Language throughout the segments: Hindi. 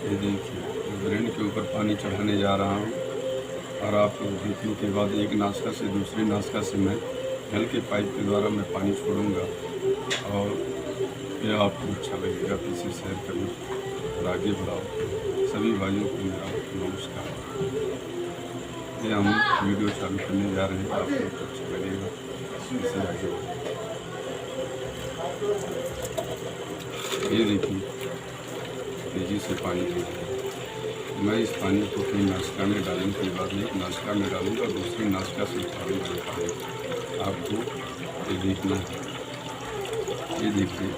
ये देखिए ब्रेंड के ऊपर पानी चढ़ाने जा रहा हूँ और आप देखने के बाद एक नासका से दूसरे नासका से मैं नल के पाइप के द्वारा मैं पानी छोड़ूंगा और ये आपको अच्छा लगेगा। तो इसे शेयर करो और आगे बढ़ाओ। सभी भाइयों को मेरा नमस्कार। ये हम वीडियो चालू करने जा रहे हैं, आपको अच्छा लगेगा, इसे आगे बढ़ाओ। ये देखिए तेजी से पानी दे रहा है। मैं इस पानी को अपनी नाश्ता में डालने के बाद एक नाश्ता में डालूंगा, दूसरी नाश्ता से उतारूंगा। आपको ये देखना है। ये देखिए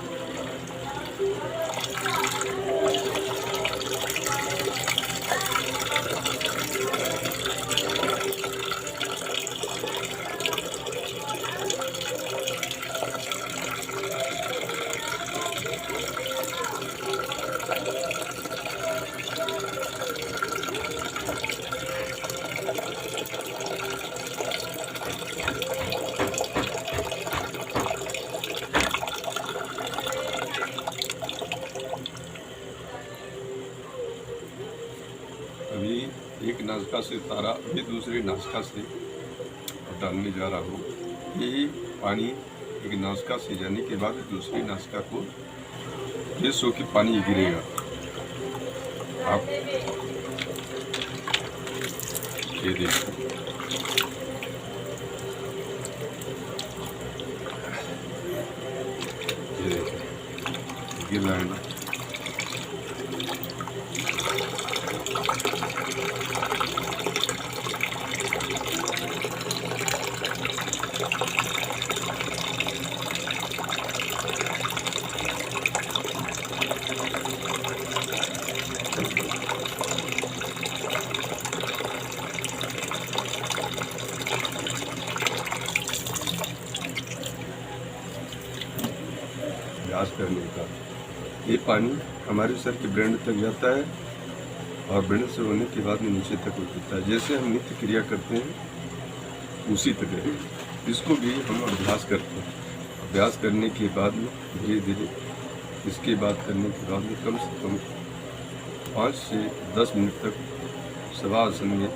अभी एक नाश्ता से तारा अभी दूसरे नाश्ता से डालने जा रहा हूँ। यही पानी एक नाश्ता से जाने के बाद दूसरी नाश्ता को फ्रेश होकर पानी गिरेगा। आप ये देखो, ये देखो गिर रहा है ना। अभ्यास करने का ये पानी हमारे सर के ब्रेंड तक जाता है और ब्रेंड से होने के बाद में नीचे तक उतरता है। जैसे हम नित्य क्रिया करते हैं उसी तरह इसको भी हम अभ्यास करते हैं। अभ्यास करने के बाद में धीरे धीरे इसके बाद करने के बाद में कम से कम 5 से 10 मिनट तक शवासन में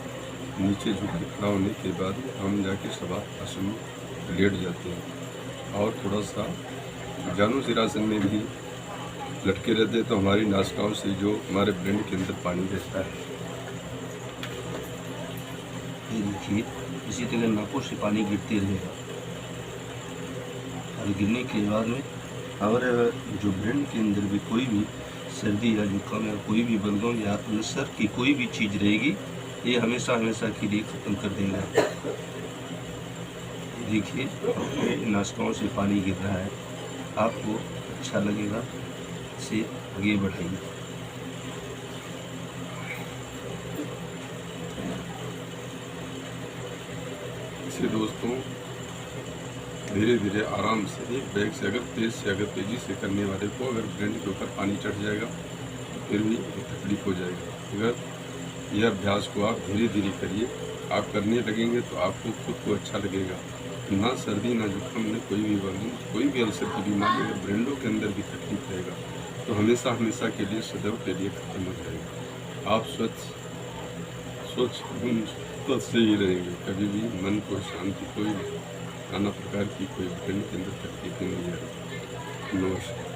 नीचे झुक के खड़ा होने के बाद हम जाके शवासन में लेट जाते हैं और थोड़ा सा जानू सिरासन में भी लटके रहते हैं। तो हमारी नासिकाओं से जो हमारे ब्रेंड के अंदर पानी रहता है, ये देखिए इसी तरह नाकों से पानी गिरते रहेगा और गिरने के बाद में और जो ब्रेंड के अंदर भी कोई भी सर्दी या जुकाम या कोई भी बलगम या अल्सर की कोई भी चीज़ रहेगी, ये हमेशा हमेशा के लिए ख़त्म कर देगा। देखिए नासिकाओं से पानी गिर रहा है, आपको अच्छा लगेगा, इसे आगे बढ़ाइए। इसे दोस्तों धीरे धीरे आराम से एक बैग से अगर तेजी से करने वाले को अगर ब्रेंड के ऊपर पानी चढ़ जाएगा तो फिर भी तकलीफ हो जाएगा। अगर यह अभ्यास को आप धीरे धीरे करिए, आप करने लगेंगे तो आपको खुद को अच्छा लगेगा। ना सर्दी ना जुकाम ना कोई भी बलगम कोई भी अल्सर की बीमारी अगर ब्रेंडों के अंदर भी तकलीफ रहेगा तो हमेशा हमेशा के लिए सदैव के लिए खत्म हो जाएगा। आप स्वच्छ से ही रहेंगे, कभी भी मन को शांति, कोई नाना प्रकार की कोई ब्रेंड के अंदर तकलीफ नहीं आएगी। नमस्कार।